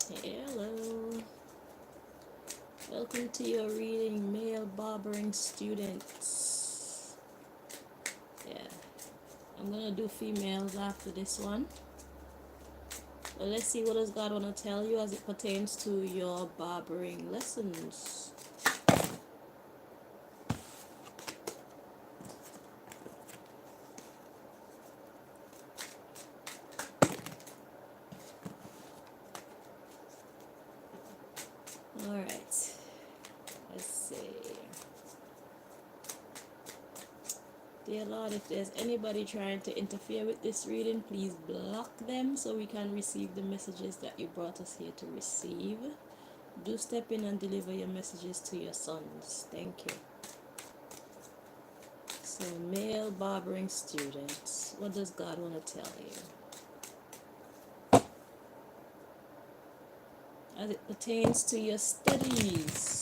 Hello. Welcome to your reading, male barbering students. Yeah, I'm gonna do females after this one. But let's see what does God wanna tell you as it pertains to your barbering lessons. Alright. Let's see. Dear Lord, if there's anybody trying to interfere with this reading, please block them so we can receive the messages that you brought us here to receive. Do step in and deliver your messages to your sons. Thank you. So, male barbering students, what does God want to tell you? As it pertains to your studies.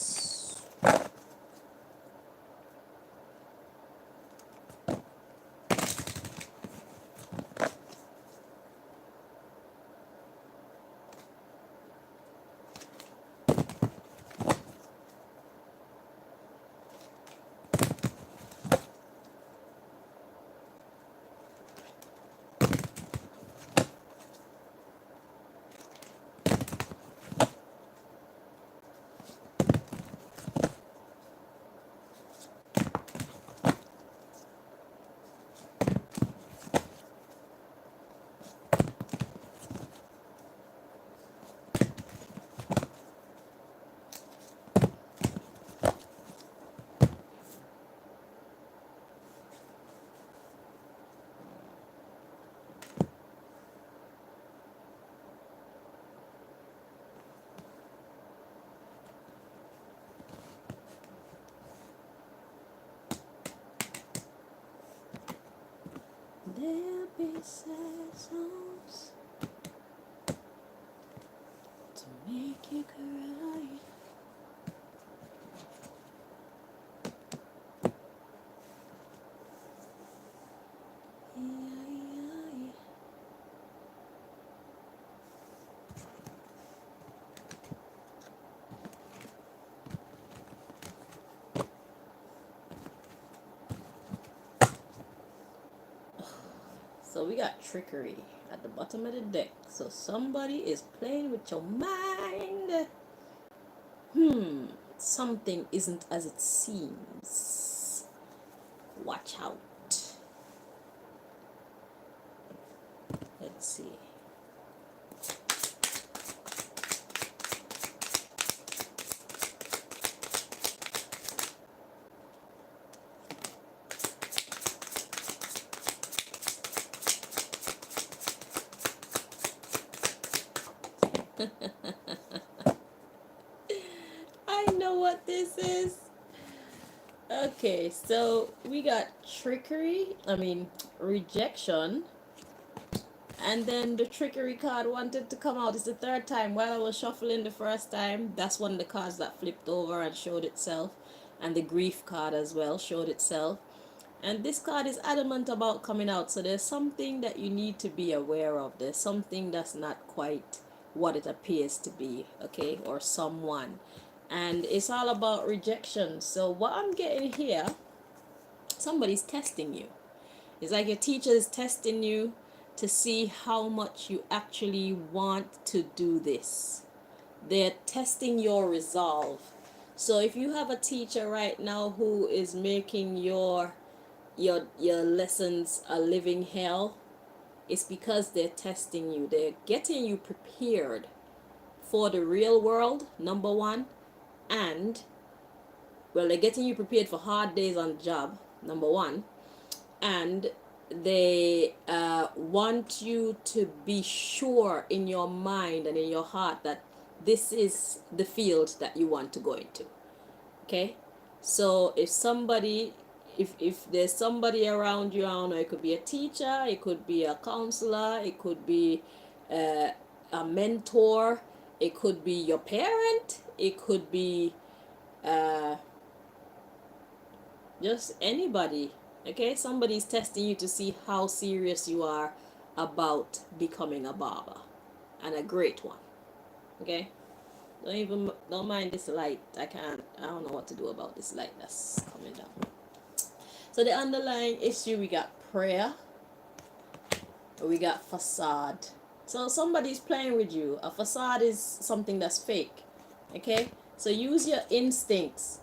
There'll be sad songs to make you cry. Yeah. So we got trickery at the bottom of the deck. So somebody is playing with your mind. Something isn't as it seems. Watch out. Let's see. I know what this is. Okay, so we got rejection. And then the trickery card wanted to come out. It's the third time. While I was shuffling the first time, that's one of the cards that flipped over and showed itself. And the grief card as well showed itself. And this card is adamant about coming out. So there's something that you need to be aware of. There's something that's not quite what it appears to be, okay? Or someone. And it's all about rejection. So what I'm getting here, somebody's testing you. It's like your teacher is testing you to see how much you actually want to do this. They're testing your resolve. So if you have a teacher right now who is making your lessons a living hell, it's because they're testing you. They're getting you prepared for the real world, number one, and they're getting you prepared for hard days on the job, number one, and they want you to be sure in your mind and in your heart that this is the field that you want to go into. Okay, so if there's somebody around you, I don't know, it could be a teacher, it could be a counselor, it could be a mentor, it could be your parent, it could be just anybody. Okay, somebody's testing you to see how serious you are about becoming a barber, and a great one. Okay? Don't mind this light. I don't know what to do about this light that's coming down. So the underlying issue, we got prayer, we got facade. So somebody's playing with you. A facade is something that's fake. Okay? So use your instincts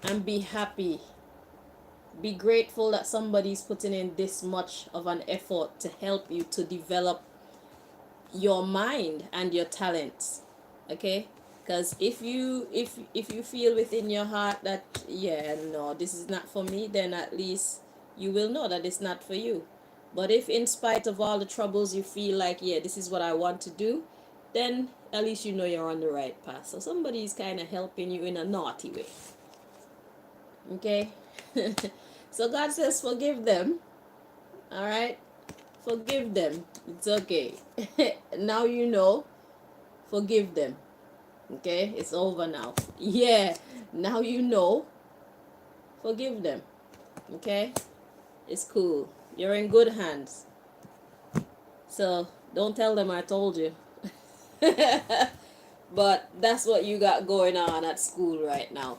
and be happy. Be grateful that somebody's putting in this much of an effort to help you to develop your mind and your talents. Okay? Because if you feel within your heart that, yeah, no, this is not for me, then at least you will know that it's not for you. But if in spite of all the troubles you feel like, yeah, this is what I want to do, then at least you know you're on the right path. So somebody's kind of helping you in a naughty way. Okay? So God says forgive them. All right? Forgive them. It's okay. Now you know. Forgive them. Okay? It's over now. Yeah. Now you know. Forgive them. Okay? It's cool. You're in good hands. So don't tell them I told you. But that's what you got going on at school right now.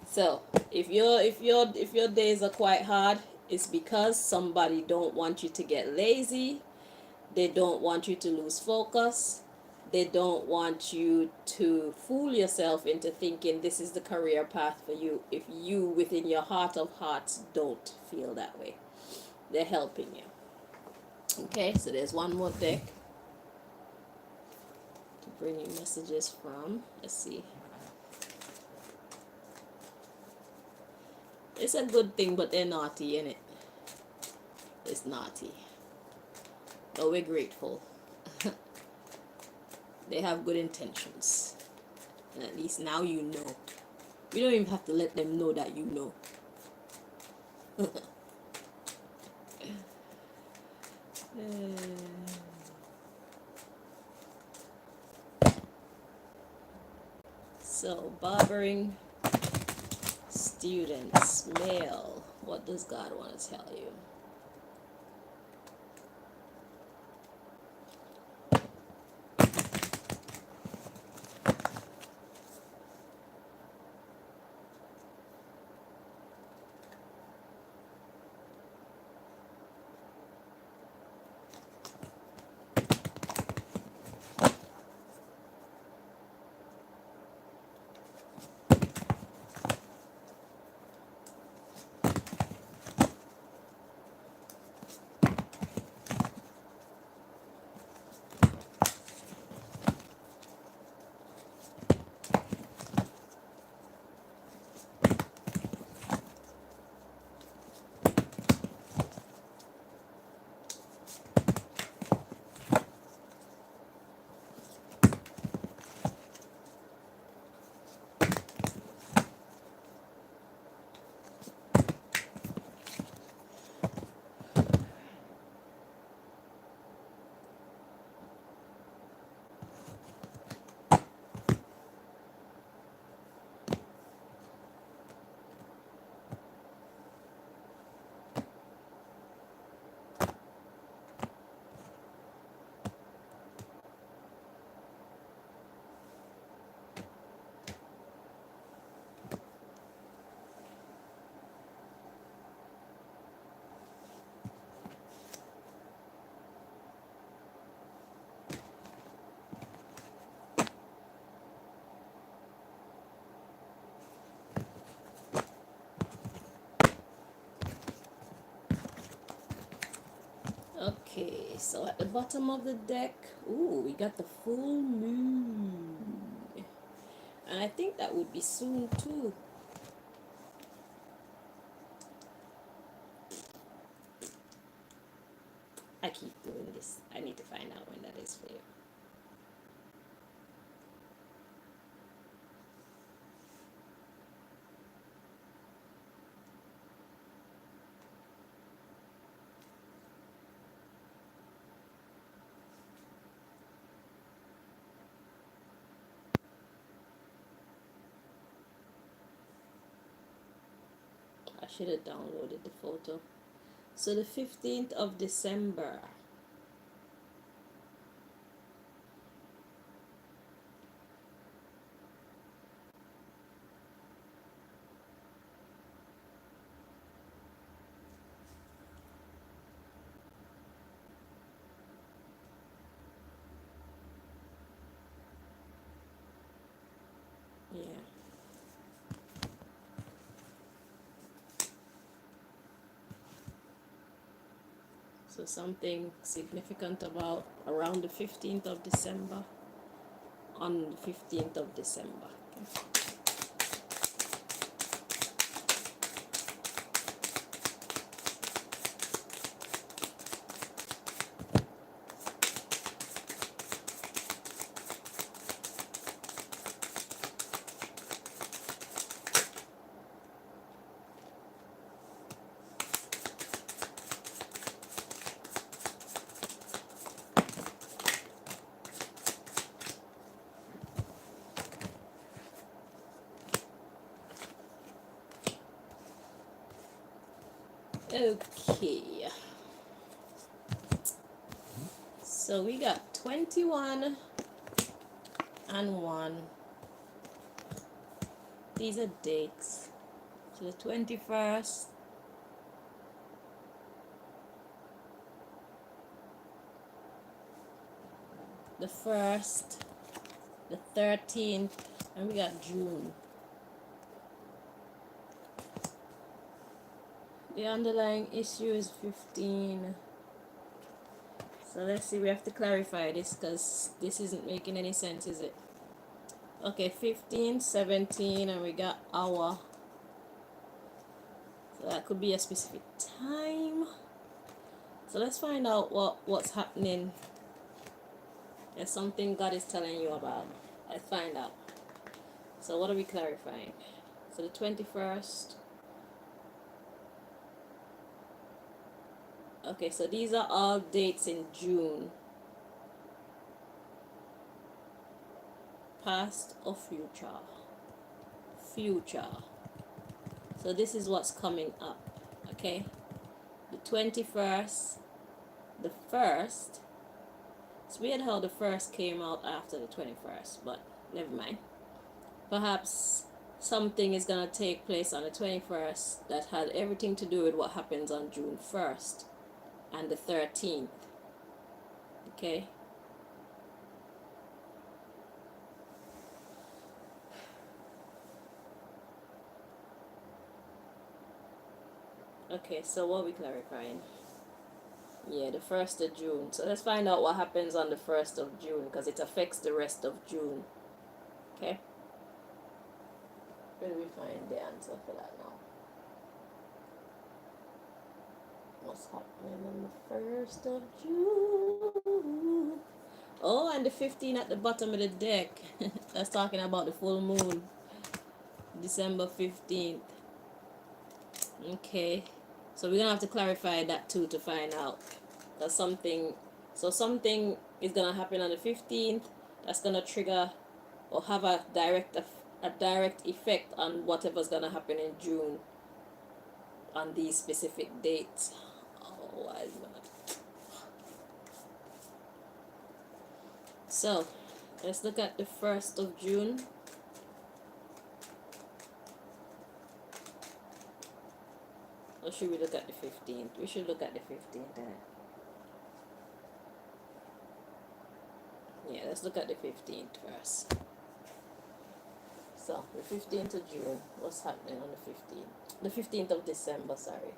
So if your days are quite hard, it's because somebody don't want you to get lazy. They don't want you to lose focus. They don't want you to fool yourself into thinking this is the career path for you if you within your heart of hearts don't feel that way. They're helping you. Okay, so there's one more deck to bring you messages from. Let's see. It's a good thing, but they're naughty, innit? It's naughty. But we're grateful. They have good intentions. And at least now you know. We don't even have to let them know that you know. So, barbering students, male. What does God want to tell you? Okay, so at the bottom of the deck, ooh, we got the full moon. And I think that would be soon too. I keep doing this. I need to find out when that is for you. I should have downloaded the photo. So the 15th of December. So something significant about around the 15th of December. On the 15th of December. Okay. So we got 21 and 1. These are dates. So the 21st, the 1st, the 13th, and we got June. The underlying issue is 15. So let's see, we have to clarify this because this isn't making any sense, is it? Okay, 15, 17, and we got hour. So that could be a specific time. So let's find out what's happening. There's something God is telling you about. Let's find out. So what are we clarifying? So the 21st. Okay, so these are all dates in June. Past or future? Future. So this is what's coming up. Okay? The 21st. The 1st. It's weird how the 1st came out after the 21st, but never mind. Perhaps something is going to take place on the 21st that had everything to do with what happens on June 1st and the 13th. Okay? Okay, so what are we clarifying? Yeah, the 1st of June. So let's find out what happens on the 1st of June because it affects the rest of June. Okay? Where do we find the answer for that now? What's happening on the 1st of June? Oh, and the 15 at the bottom of the deck. That's talking about the full moon. December 15th. Okay. So we're going to have to clarify that too to find out. That's something. So something is going to happen on the 15th. That's going to trigger or have a direct effect on whatever's going to happen in June on these specific dates. Oh, why is that? So let's look at the 1st of June. Or should we look at the 15th? We should look at the 15th. Yeah, let's look at the 15th first. So, the 15th of June, what's happening on the 15th? The 15th of December, sorry.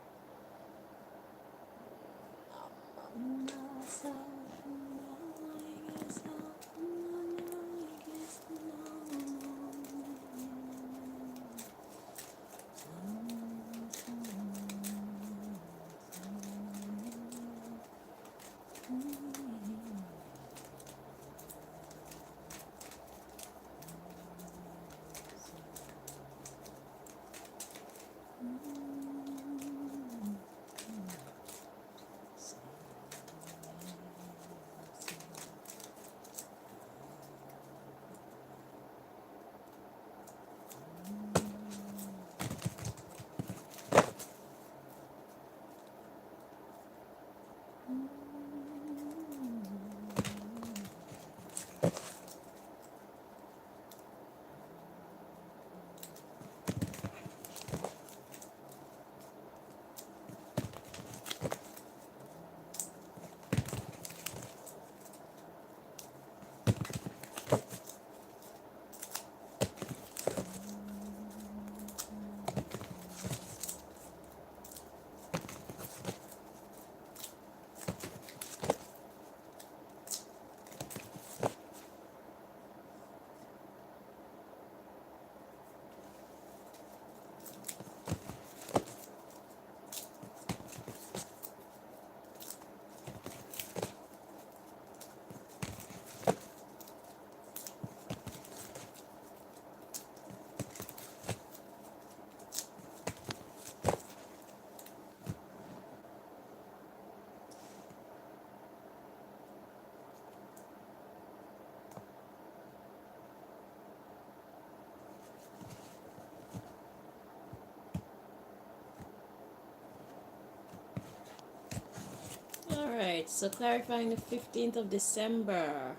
right, so clarifying the 15th of December.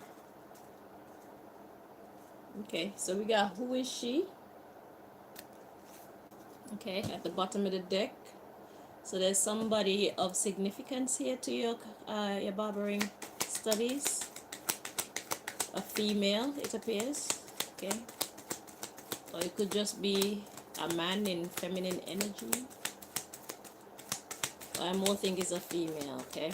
Okay, so we got who is she? Okay, at the bottom of the deck. So there's somebody of significance here to your barbering studies. A female, it appears. Okay. Or it could just be a man in feminine energy. I more think it's a female, okay?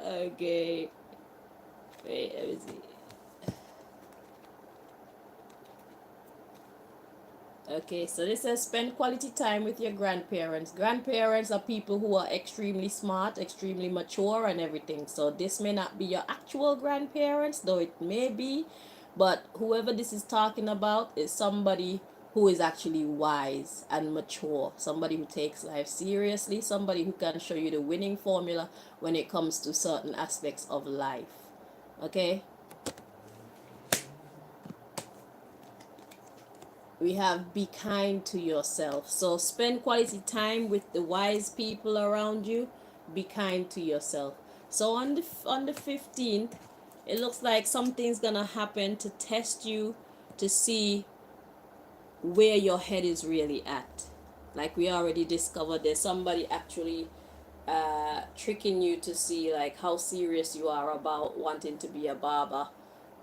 Okay. Wait, let me see. Okay, so this says spend quality time with your grandparents. Grandparents are people who are extremely smart, extremely mature, and everything. So this may not be your actual grandparents, though it may be, but whoever this is talking about is somebody who is actually wise and mature, somebody who takes life seriously, somebody who can show you the winning formula when it comes to certain aspects of life. Okay? We have be kind to yourself. So spend quality time with the wise people around you. Be kind to yourself. So on the 15th, it looks like something's gonna happen to test you, to see where your head is really at. Like we already discovered, there's somebody actually tricking you to see like how serious you are about wanting to be a barber,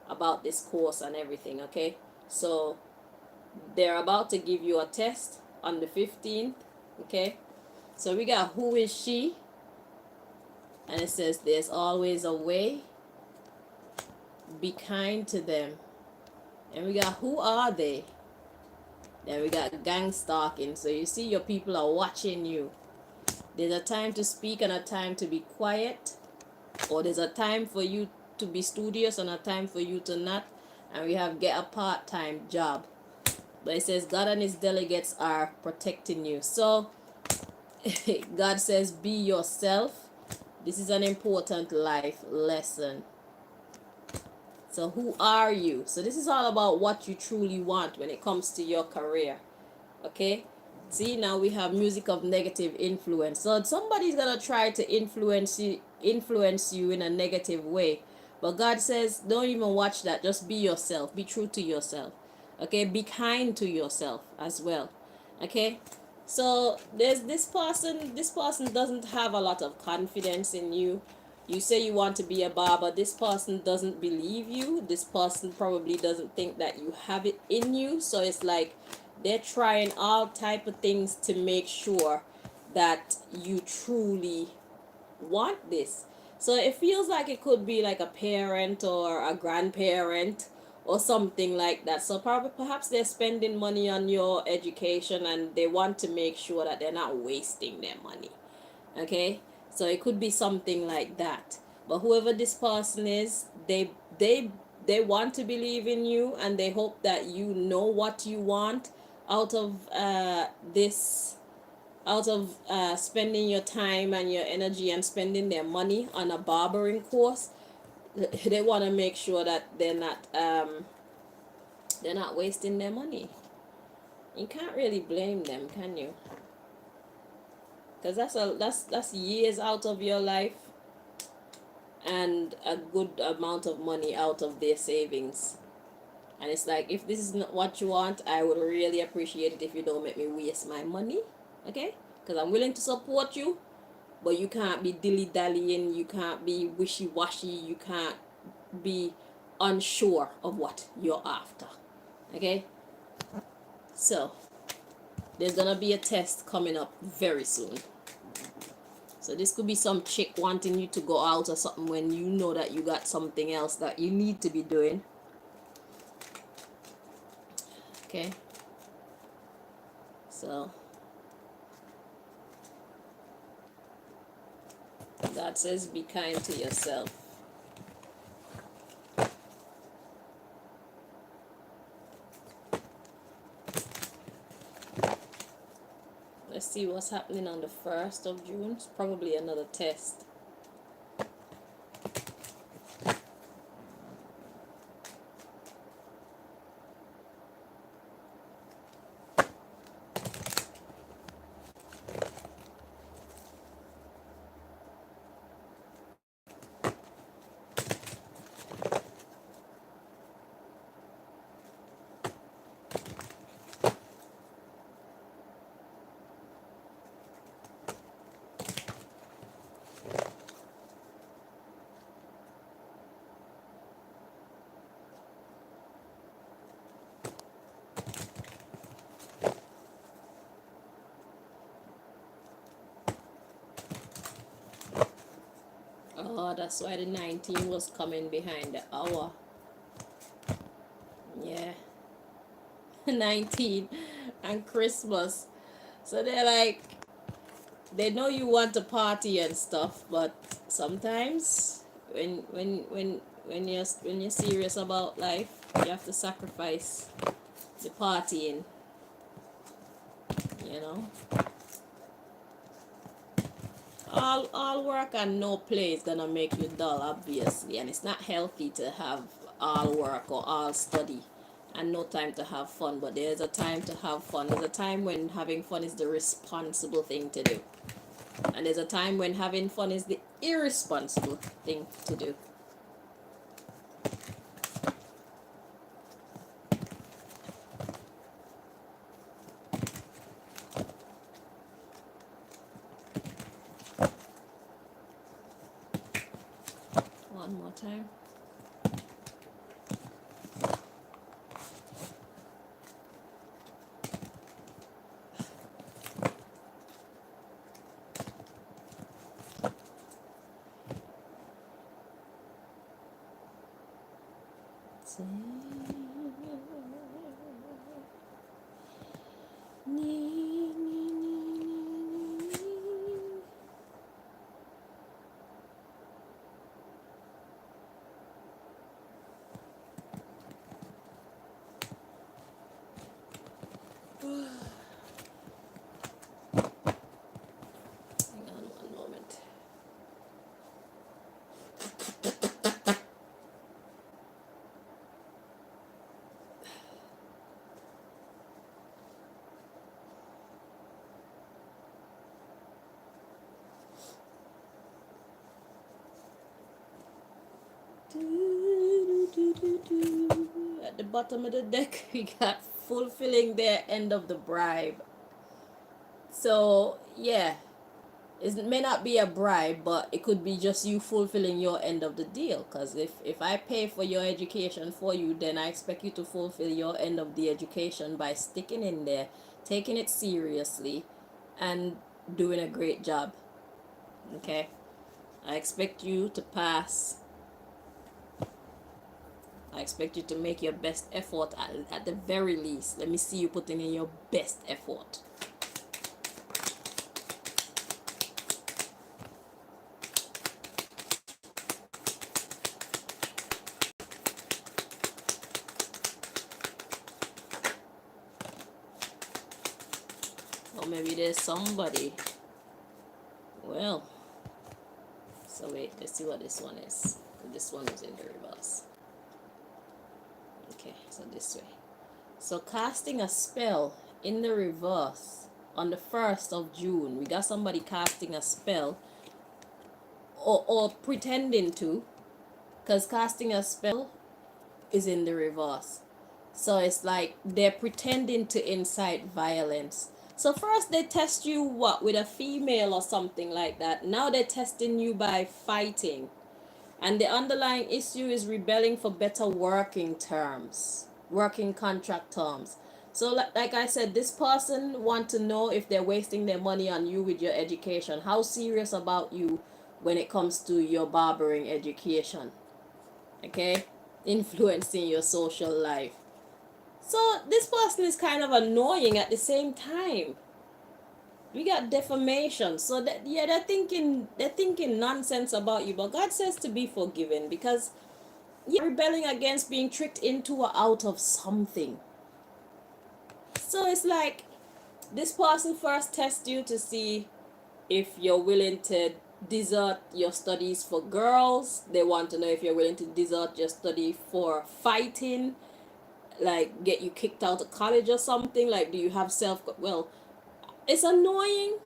about this course and everything. Okay, so they're about to give you a test on the 15th. Okay, so we got who is she, and it says there's always a way. Be kind to them. And we got who are they. Then we got gang stalking. So you see your people are watching you. There's a time to speak and a time to be quiet, or there's a time for you to be studious and a time for you to not. And we have get a part-time job. But it says God and his delegates are protecting you. So God says be yourself. This is an important life lesson. So who are you? So this is all about what you truly want when it comes to your career. Okay? See, now we have music of negative influence. So somebody's gonna try to influence you in a negative way. But God says, don't even watch that. Just be yourself. Be true to yourself. Okay? Be kind to yourself as well. Okay? So there's this person doesn't have a lot of confidence in you. You say you want to be a barber, this person doesn't believe you. This person probably doesn't think that you have it in you. So it's like they're trying all type of things to make sure that you truly want this. So it feels like it could be like a parent or a grandparent or something like that. So probably perhaps they're spending money on your education and they want to make sure that they're not wasting their money. Okay? So it could be something like that. But whoever this person is, they want to believe in you and they hope that you know what you want out of this, out of spending your time and your energy and spending their money on a barbering course. They want to make sure that they're not wasting their money. You can't really blame them, can you? Because that's years out of your life and a good amount of money out of their savings. And it's like, if this is not what you want, I would really appreciate it if you don't make me waste my money. Okay? Because I'm willing to support you, but you can't be dilly-dallying, you can't be wishy-washy, you can't be unsure of what you're after. Okay? So, there's gonna be a test coming up very soon. So this could be some chick wanting you to go out or something when you know that you got something else that you need to be doing. Okay? So, God says be kind to yourself. Let's see what's happening on the 1st of June. It's probably another test. Oh, that's why the 19 was coming behind the hour. Yeah. 19 and Christmas. So they're like, they know you want to party and stuff, but sometimes when you're serious about life, you have to sacrifice the partying, you know. All work and no play is gonna make you dull, obviously, and it's not healthy to have all work or all study and no time to have fun. But there's a time to have fun. There's a time when having fun is the responsible thing to do, and there's a time when having fun is the irresponsible thing to do. One more time. Hang on one moment. At the bottom of the deck, we got fulfilling their end of the bribe. So, yeah, it may not be a bribe, but it could be just you fulfilling your end of the deal. Because if I pay for your education for you, then I expect you to fulfill your end of the education by sticking in there, taking it seriously, and doing a great job. Okay? I expect you to pass. I expect you to make your best effort at the very least. Let me see you putting in your best effort. Or maybe there's somebody. Well, so wait, let's see what this one is. This one was in the reverse. Okay, so this way. So casting a spell in the reverse on the 1st of June. We got somebody casting a spell or pretending to, because casting a spell is in the reverse. So it's like they're pretending to incite violence. So first they test you what with a female or something like that. Now they're testing you by fighting. And the underlying issue is rebelling for better working terms, working contract terms. So like I said, this person want to know if they're wasting their money on you with your education. How serious about you when it comes to your barbering education. Okay? Influencing your social life. So this person is kind of annoying at the same time. We got defamation. So that, yeah, they're thinking nonsense about you, but God says to be forgiven because you're rebelling against being tricked into or out of something. So it's like this person first tests you to see if you're willing to desert your studies for girls. They want to know if you're willing to desert your study for fighting, like get you kicked out of college or something. Like, do you have self? Well, it's annoying,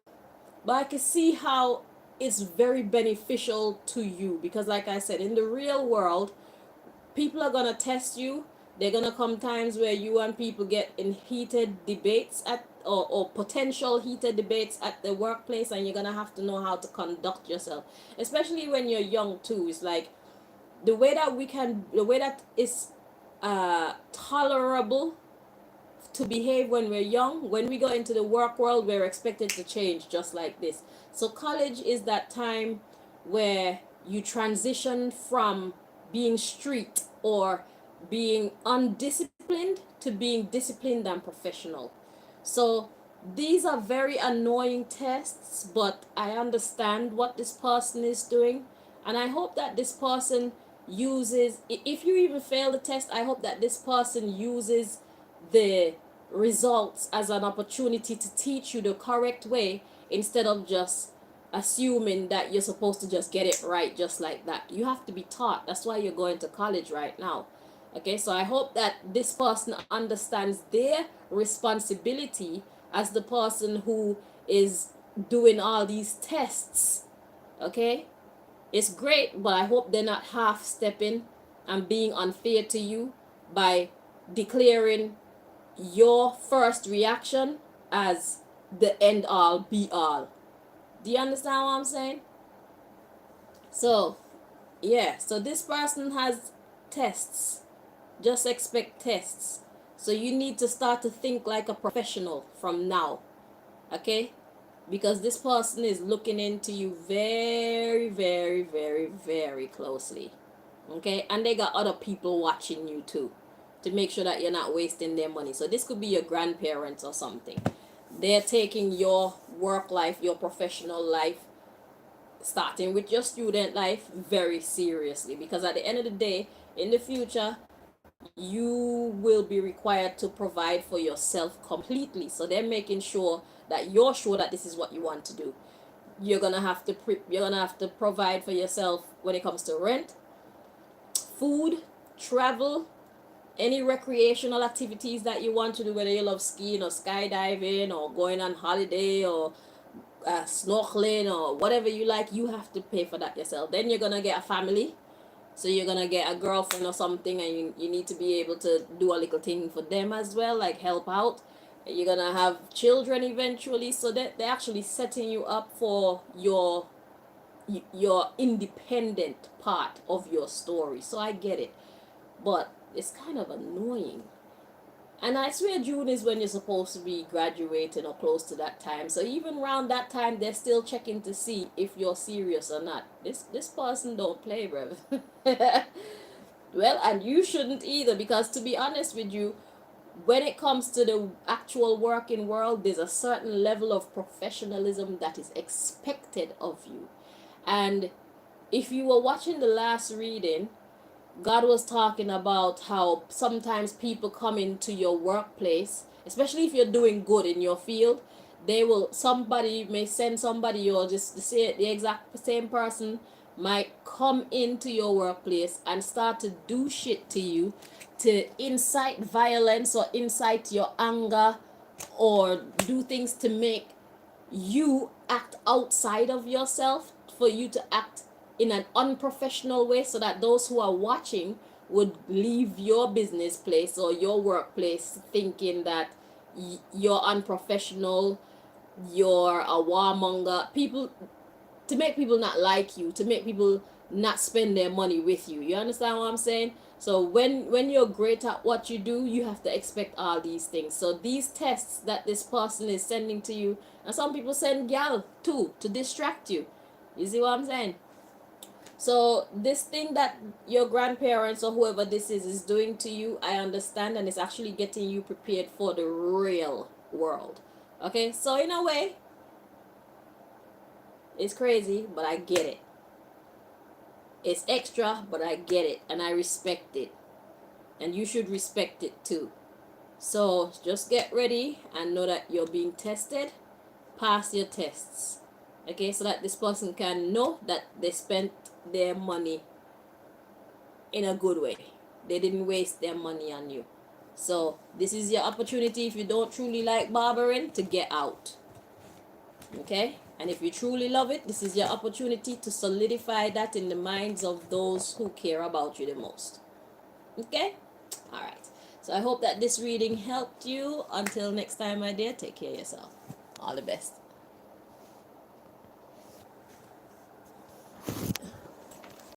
but I can see how it's very beneficial to you because, like I said, in the real world, people are gonna test you. They're gonna come times where you and people get in heated debates at or potential heated debates at the workplace, and you're gonna have to know how to conduct yourself, especially when you're young too. It's like the way that is tolerable to behave when we're young. When we go into the work world, we're expected to change just like this. So college is that time where you transition from being street or being undisciplined to being disciplined and professional. So these are very annoying tests, but I understand what this person is doing, and I hope that this person uses, if you even fail the test, I hope that this person uses the results as an opportunity to teach you the correct way instead of just assuming that you're supposed to just get it right just like that. You have to be taught. That's why you're going to college right now. Okay, so I hope that this person understands their responsibility as the person who is doing all these tests. Okay, it's great, but I hope they're not half stepping and being unfair to you by declaring your first reaction as the end all be all. Do you understand what I'm saying? So, yeah, so this person has tests. Just expect tests. So you need to start to think like a professional from now. Okay? Because this person is looking into you very, very, very, very closely. Okay? And they got other people watching you too to make sure that you're not wasting their money. So this could be your grandparents or something. They're taking your work life, your professional life, starting with your student life, very seriously. Because at the end of the day, in the future, you will be required to provide for yourself completely. So they're making sure that you're sure that this is what you want to do. You're gonna have to provide for yourself when it comes to rent, food, travel, any recreational activities that you want to do, whether you love skiing or skydiving or going on holiday or snorkeling or whatever you like. You have to pay for that yourself. Then you're gonna get a family, so you're gonna get a girlfriend or something, and you need to be able to do a little thing for them as well, like help out. You're gonna have children eventually, so that they're actually setting you up for your independent part of your story. So I get it, but it's kind of annoying. And I swear June is when you're supposed to be graduating or close to that time. So even around that time, they're still checking to see if you're serious or not. This person don't play, bro. Well, and you shouldn't either, because to be honest with you, when it comes to the actual working world, there's a certain level of professionalism that is expected of you. And if you were watching the last reading, God was talking about how sometimes people come into your workplace, especially if you're doing good in your field. Somebody may send somebody, or just to say it, the exact same person might come into your workplace and start to do shit to you to incite violence or incite your anger, or do things to make you act outside of yourself, for you to act in an unprofessional way, so that those who are watching would leave your business place or your workplace thinking that you're unprofessional, you're a warmonger. People, to make people not like you, to make people not spend their money with you. You understand what I'm saying? So when you're great at what you do, you have to expect all these things. So these tests that this person is sending to you, and some people send gal too to distract you. You see what I'm saying? So this thing that your grandparents or whoever this is doing to you, I understand, and it's actually getting you prepared for the real world. Okay, so in a way, it's crazy, but I get it. It's extra, but I get it, and I respect it, and you should respect it too. So just get ready and know that you're being tested. Pass your tests. Okay, so that this person can know that they spent their money in a good way. They didn't waste their money on you. So this is your opportunity, if you don't truly like barbering, to get out. Okay, and if you truly love it, this is your opportunity to solidify that in the minds of those who care about you the most. Okay, all right, so I hope that this reading helped you. Until next time, my dear, take care of yourself. All the best.